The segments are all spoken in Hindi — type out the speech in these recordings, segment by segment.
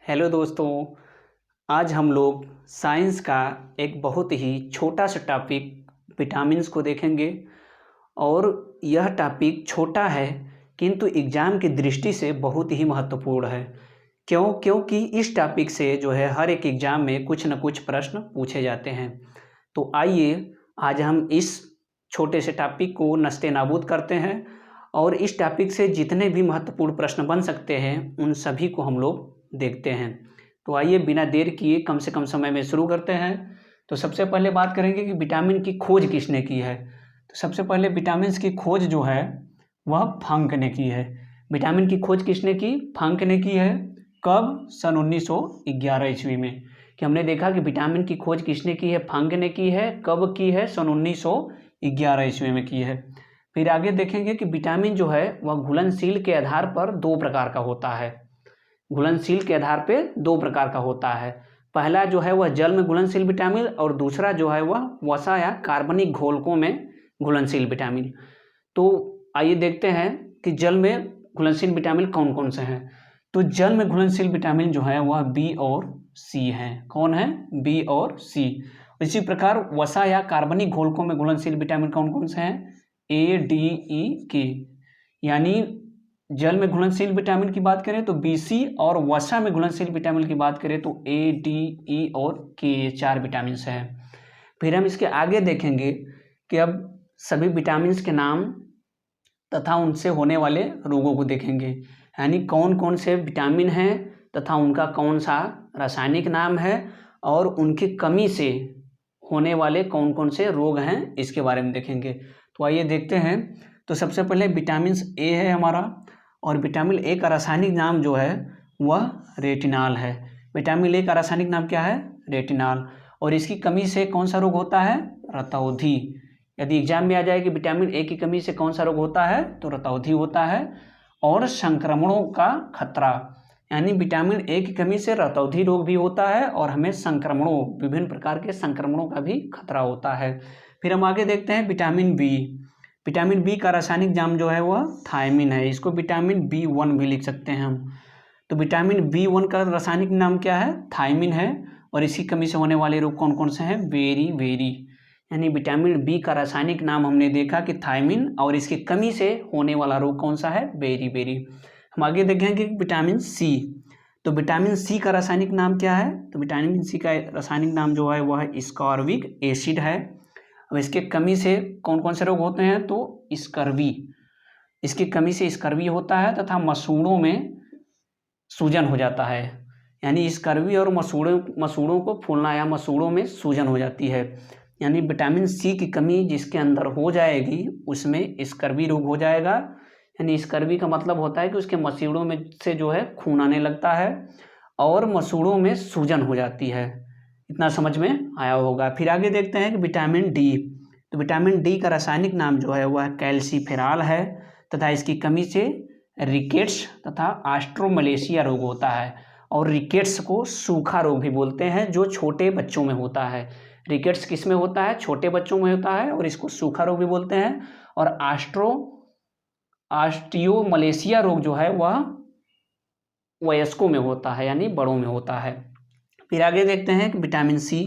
हेलो दोस्तों। आज हम लोग साइंस का एक बहुत ही छोटा सा टॉपिक विटामिन्स को देखेंगे। और यह टॉपिक छोटा है किंतु एग्ज़ाम की दृष्टि से बहुत ही महत्वपूर्ण है। क्योंकि इस टॉपिक से जो है हर एक एग्ज़ाम में कुछ न कुछ प्रश्न पूछे जाते हैं। तो आइए आज हम इस छोटे से टॉपिक को नस्ते नाबूद करते हैं और इस टॉपिक से जितने भी महत्वपूर्ण प्रश्न बन सकते हैं उन सभी को हम लोग देखते हैं। तो आइए बिना देर किए कम से कम समय में शुरू करते हैं। तो सबसे पहले बात करेंगे कि विटामिन की खोज किसने की है। तो सबसे पहले विटामिन की खोज जो है वह फंक ने की है। विटामिन की खोज किसने की? फंक ने की है। कब? सन 1911 ईस्वी में। कि हमने देखा कि विटामिन की खोज किसने की है? फंक ने की है। कब की है? सन 1911 ईस्वी में की है। फिर आगे देखेंगे कि विटामिन जो है वह घुलनशील के आधार पर दो प्रकार का होता है। घुलनशील के आधार पे दो प्रकार का होता है। पहला जो है वह जल में घुलनशील विटामिन और दूसरा जो है वह वसा या कार्बनिक घोलकों में घुलनशील विटामिन। तो आइए देखते हैं कि जल में घुलनशील विटामिन कौन कौन से हैं। तो जल में घुलनशील विटामिन जो है वह बी और सी हैं। कौन है? बी और सी। इसी प्रकार वसा या कार्बनिक घोलकों में घुलनशील विटामिन कौन कौन से हैं? ए, डी, ई, के। यानी जल में घुलनशील विटामिन की बात करें तो BC और वसा में घुलनशील विटामिन की बात करें तो A, D, E और K, ये चार विटामिन हैं। फिर हम इसके आगे देखेंगे कि अब सभी विटामिन के नाम तथा उनसे होने वाले रोगों को देखेंगे। यानी कौन कौन से विटामिन हैं तथा उनका कौन सा रासायनिक नाम है और उनकी कमी से होने वाले कौन कौन से रोग हैं इसके बारे में देखेंगे। तो आइए देखते हैं। तो सबसे पहले विटामिन A है हमारा, और विटामिन A का रासायनिक नाम जो है वह रेटिनॉल है। विटामिन A का रासायनिक नाम क्या है? रेटिनॉल। और इसकी कमी से कौन सा रोग होता है? रतौंधी। यदि एग्जाम में आ जाए कि विटामिन A की कमी से कौन सा रोग होता है तो रतौंधी होता है। और संक्रमणों का खतरा, यानी विटामिन A की कमी से रतौंधी रोग भी होता है और हमें संक्रमणों, विभिन्न प्रकार के संक्रमणों का भी खतरा होता है। फिर हम आगे देखते हैं विटामिन B। विटामिन B का रासायनिक नाम जो है वह थायमिन है। इसको विटामिन B1 भी लिख सकते हैं हम। तो विटामिन B1 का रासायनिक नाम क्या है? थायमिन है। और इसकी कमी से होने वाले रोग कौन कौन से हैं? बेरी। यानी विटामिन B का रासायनिक नाम हमने देखा कि थायमिन, और इसकी कमी से होने वाला रोग कौन सा है? बेरी। हम आगे देखेंगे विटामिन C। तो विटामिन C का रासायनिक नाम क्या है? तो विटामिन C का रासायनिक नाम जो है वह स्कॉर्बिक एसिड है। अब इसके कमी से कौन कौन से रोग होते हैं? तो स्कर्वी। इसकी कमी से स्कर्वी होता है तथा मसूड़ों में सूजन हो जाता है। यानी स्कर्वी और मसूड़ों को फूलना या मसूड़ों में सूजन हो जाती है। यानी विटामिन C की कमी जिसके अंदर हो जाएगी उसमें स्कर्वी रोग हो जाएगा। यानी स्कर्वी का मतलब होता है कि उसके मसूड़ों में से जो है खून आने लगता है और मसूड़ों में सूजन हो जाती है। इतना समझ में आया होगा। फिर आगे देखते हैं कि विटामिन D। तो विटामिन D का रासायनिक नाम जो है वह कैल्सीफेरॉल है तथा इसकी कमी से रिकेट्स तथा ऑस्ट्रोमलेशिया रोग होता है। और रिकेट्स को सूखा रोग भी बोलते हैं जो छोटे बच्चों में होता है। रिकेट्स किस में होता है? छोटे बच्चों में होता है और इसको सूखा रोग भी बोलते हैं। और ऑस्टियोमलेशिया रोग जो है वह वयस्कों में होता है, यानी बड़ों में होता है। फिर आगे देखते हैं कि विटामिन C।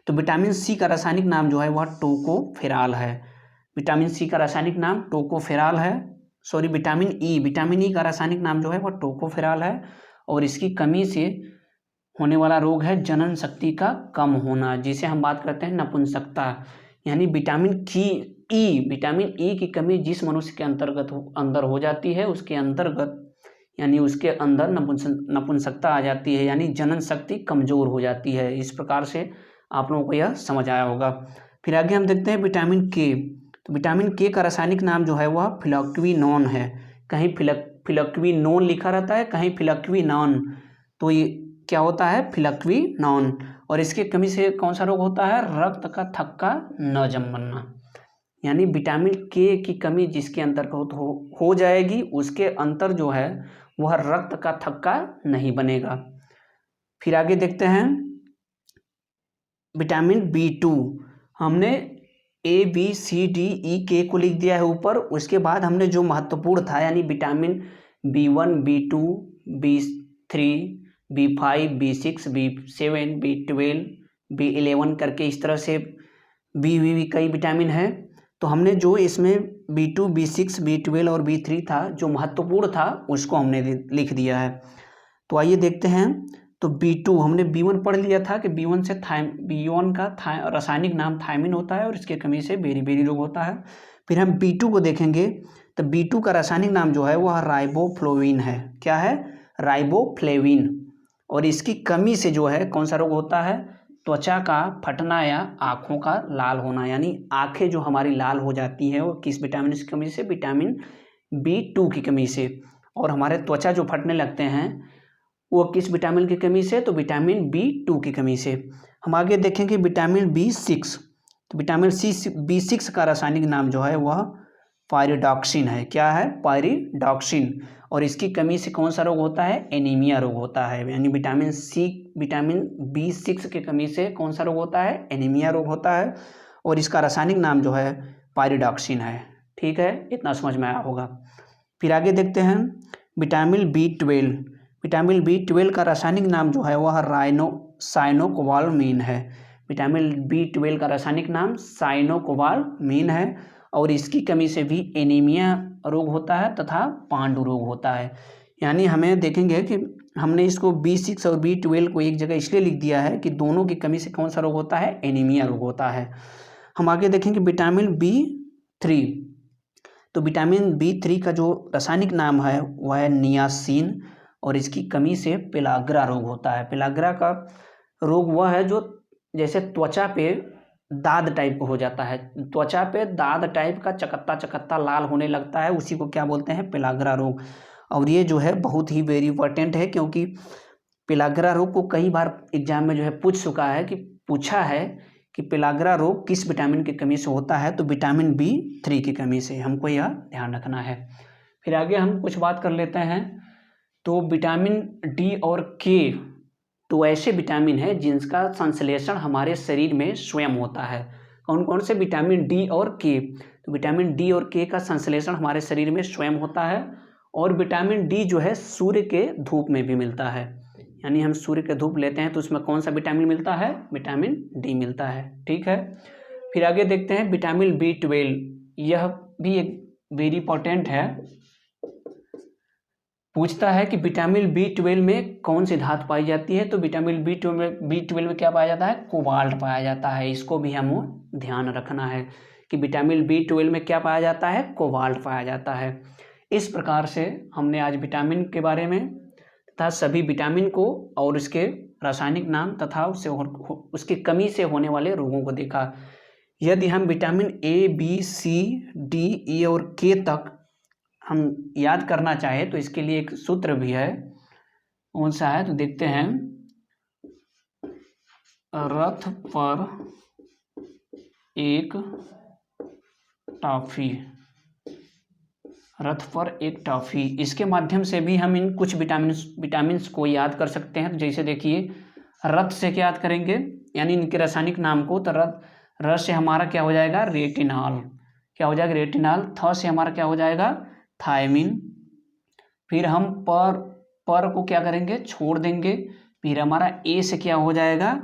तो विटामिन C का रासायनिक नाम जो है वह टोकोफेरॉल है। विटामिन C का रासायनिक नाम टोकोफेरॉल है। विटामिन E का रासायनिक नाम जो है वह टोकोफेरॉल है। और इसकी कमी से होने वाला रोग है जनन शक्ति का कम होना, जिसे हम बात करते हैं नपुंसकता। यानी विटामिन E की कमी जिस मनुष्य के अंदर हो जाती है उसके अंतर्गत, यानी उसके अंदर नपुंसकता आ जाती है, यानी जनन शक्ति कमजोर हो जाती है। इस प्रकार से आप लोगों को यह समझ आया होगा। फिर आगे हम देखते हैं विटामिन K। तो विटामिन K का रासायनिक नाम जो है वह फिलक्विनोन है। कहीं फिलक्विनोन लिखा रहता है, कहीं फिलक्विनॉन। तो ये क्या होता है? फिलक्विनोन। और इसके कमी से कौन सा रोग होता है? रक्त का थक्का न जम बनना। यानी विटामिन K की कमी जिसके अंतर्गत हो जाएगी उसके अंतर जो है वह रक्त का थक्का नहीं बनेगा। फिर आगे देखते हैं विटामिन B2। हमने ABCDEK को लिख दिया है ऊपर। उसके बाद हमने जो महत्वपूर्ण था यानी vitamin B1, B2, B3, B5, B6, B7, B12, B11 करके इस तरह से भी कई विटामिन है। तो हमने जो इसमें B2, B6, B12 और B3 था जो महत्वपूर्ण था उसको हमने लिख दिया है। तो आइए देखते हैं। तो B2 हमने B1 पढ़ लिया था कि B1 का रासायनिक नाम थायमिन होता है और इसके कमी से बेरी रोग होता है। फिर हम B2 को देखेंगे तो B2 का रासायनिक नाम जो है वह राइबोफ्लोविन है। क्या है? राइबोफ्लेविन। और इसकी कमी से जो है कौन सा रोग होता है? त्वचा का फटना या आँखों का लाल होना, यानी आँखें जो हमारी लाल हो जाती है वो किस विटामिन की कमी से? विटामिन B2 की कमी से। और हमारे त्वचा जो फटने लगते हैं वो किस विटामिन की कमी से? तो विटामिन B2 की कमी से। हम आगे देखेंगे विटामिन B6। तो विटामिन B6 का रासायनिक नाम जो है वह पायरिडॉक्सिन है। क्या है? पायरिडॉक्सिन। और इसकी कमी से कौन सा रोग होता है? एनीमिया रोग होता है। यानी विटामिन B6 की कमी से कौन सा रोग होता है? एनीमिया रोग होता है। और इसका रासायनिक नाम जो है पायरिडॉक्सिन है। ठीक है, इतना समझ में आया होगा। फिर आगे देखते हैं विटामिन B12। विटामिन B12 का रासायनिक नाम जो है वह साइनोकोबालामीन है। विटामिन B12 का रासायनिक नाम साइनोकोबालामीन है। और इसकी कमी से भी एनीमिया रोग होता है तथा पांडु रोग होता है। यानी हमें देखेंगे कि हमने इसको B6 और B12 को एक जगह इसलिए लिख दिया है कि दोनों की कमी से कौन सा रोग होता है? एनीमिया रोग होता है। हम आगे देखेंगे विटामिन B3। तो विटामिन B3 का जो रासायनिक नाम है वह है नियासिन। और इसकी कमी से पेलाग्रा रोग होता है। पेलाग्रा का रोग वह है जो जैसे त्वचा पे दाद टाइप का हो जाता है, त्वचा पे दाद टाइप का चकत्ता लाल होने लगता है, उसी को क्या बोलते हैं? पेलाग्रा रोग। और ये जो है बहुत ही वेरी इंपॉर्टेंट है क्योंकि पेलाग्रा रोग को कई बार एग्जाम में जो है पूछा है कि पेलाग्रा रोग किस विटामिन की कमी से होता है? तो विटामिन B3 की कमी से। हमको यह ध्यान रखना है। फिर आगे हम कुछ बात कर लेते हैं। तो विटामिन D और K तो ऐसे विटामिन है जिनका संश्लेषण हमारे शरीर में स्वयं होता है। कौन कौन से? विटामिन D और K। तो विटामिन D और K का संश्लेषण हमारे शरीर में स्वयं होता है। और विटामिन D जो है सूर्य के धूप में भी मिलता है। यानी हम सूर्य के धूप लेते हैं तो उसमें कौन सा विटामिन मिलता है? विटामिन D मिलता है। ठीक है, फिर आगे देखते हैं विटामिन B12। यह भी एक वेरी इंपॉर्टेंट है। पूछता है कि विटामिन B12 में कौन सी धातु पाई जाती है? तो विटामिन B12 में क्या पाया जाता है? कोबाल्ट पाया जाता है। इसको भी हमें ध्यान रखना है कि विटामिन B12 में क्या पाया जाता है? कोबाल्ट पाया जाता है। इस प्रकार से हमने आज विटामिन के बारे में तथा सभी विटामिन को और उसके रासायनिक नाम तथा उसकी कमी से होने वाले रोगों को देखा। यदि हम vitamin A, B, C, D, E और K तक हम याद करना चाहे तो इसके लिए एक सूत्र भी है। कौन सा है? तो देखते हैं। रथ पर एक टॉफी, रथ पर एक टॉफी, इसके माध्यम से भी हम इन कुछ विटामिन्स को याद कर सकते हैं। तो जैसे देखिए रथ से क्या याद करेंगे? यानी इनके रासायनिक नाम को। तो रथ से हमारा क्या हो जाएगा? रेटिनॉल। क्या हो जाएगा? रेटिनॉल। थ से हमारा क्या हो जाएगा? थायमिन। फिर हम पर को क्या करेंगे? छोड़ देंगे। फिर हमारा ए से क्या हो जाएगा?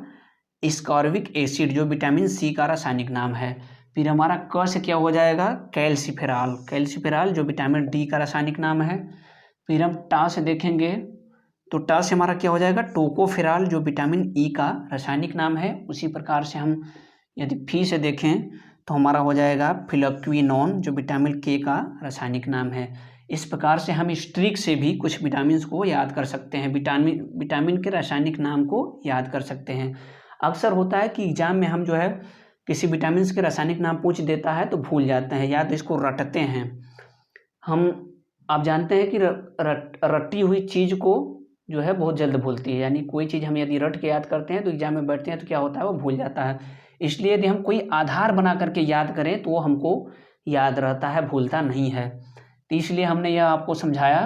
स्कॉर्बिक एसिड जो विटामिन C का रासायनिक नाम है। फिर हमारा क से क्या हो जाएगा? कैल्सिफेरॉल जो विटामिन D का रासायनिक नाम है। फिर हम टा से देखेंगे तो टा से हमारा क्या हो जाएगा? टोकोफेरॉल जो विटामिन E का रासायनिक नाम है। उसी प्रकार से हम यदि फी से देखें तो हमारा हो जाएगा फ्लुक्विनोन जो विटामिन K का रासायनिक नाम है। इस प्रकार से हम स्ट्रिक से भी कुछ विटामिन को याद कर सकते हैं, विटामिन के रासायनिक नाम को याद कर सकते हैं। अक्सर होता है कि एग्जाम में हम जो है किसी विटामिन के रासायनिक नाम पूछ देता है तो भूल जाते हैं, या तो इसको रटते हैं हम। आप जानते हैं कि रटी हुई चीज़ को जो है बहुत जल्द भूलती है। यानी कोई चीज़ हम यदि रट के याद करते हैं तो एग्जाम में बैठते हैं तो क्या होता है? वो भूल जाता है। इसलिए यदि हम कोई आधार बना करके याद करें तो वो हमको याद रहता है, भूलता नहीं है। तो इसलिए हमने यह आपको समझाया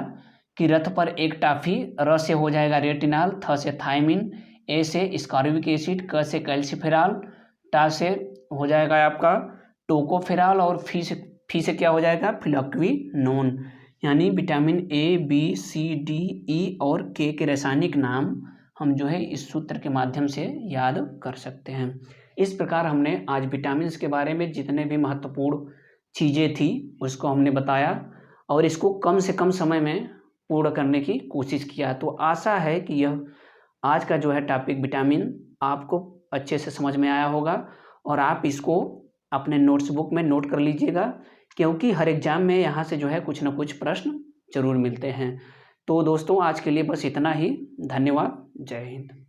कि रथ पर एक टॉफी, र से हो जाएगा रेटिनॉल, थ से थायमिन, ए से स्कॉर्बिक एसिड, क से कैल्सिफेरॉल, टा से हो जाएगा आपका टोकोफेरॉल और फी से क्या हो जाएगा? फ्लुक्विनोन। यानी vitamin A, B, C, D, E और के रासायनिक नाम हम जो है इस सूत्र के माध्यम से याद कर सकते हैं। इस प्रकार हमने आज विटामिन्स के बारे में जितने भी महत्वपूर्ण चीज़ें थी उसको हमने बताया और इसको कम से कम समय में पूर्ण करने की कोशिश किया। तो आशा है कि यह आज का जो है टॉपिक विटामिन आपको अच्छे से समझ में आया होगा और आप इसको अपने नोट्स बुक में नोट कर लीजिएगा, क्योंकि हर एग्ज़ाम में यहाँ से जो है कुछ ना कुछ प्रश्न ज़रूर मिलते हैं। तो दोस्तों आज के लिए बस इतना ही। धन्यवाद। जय हिंद।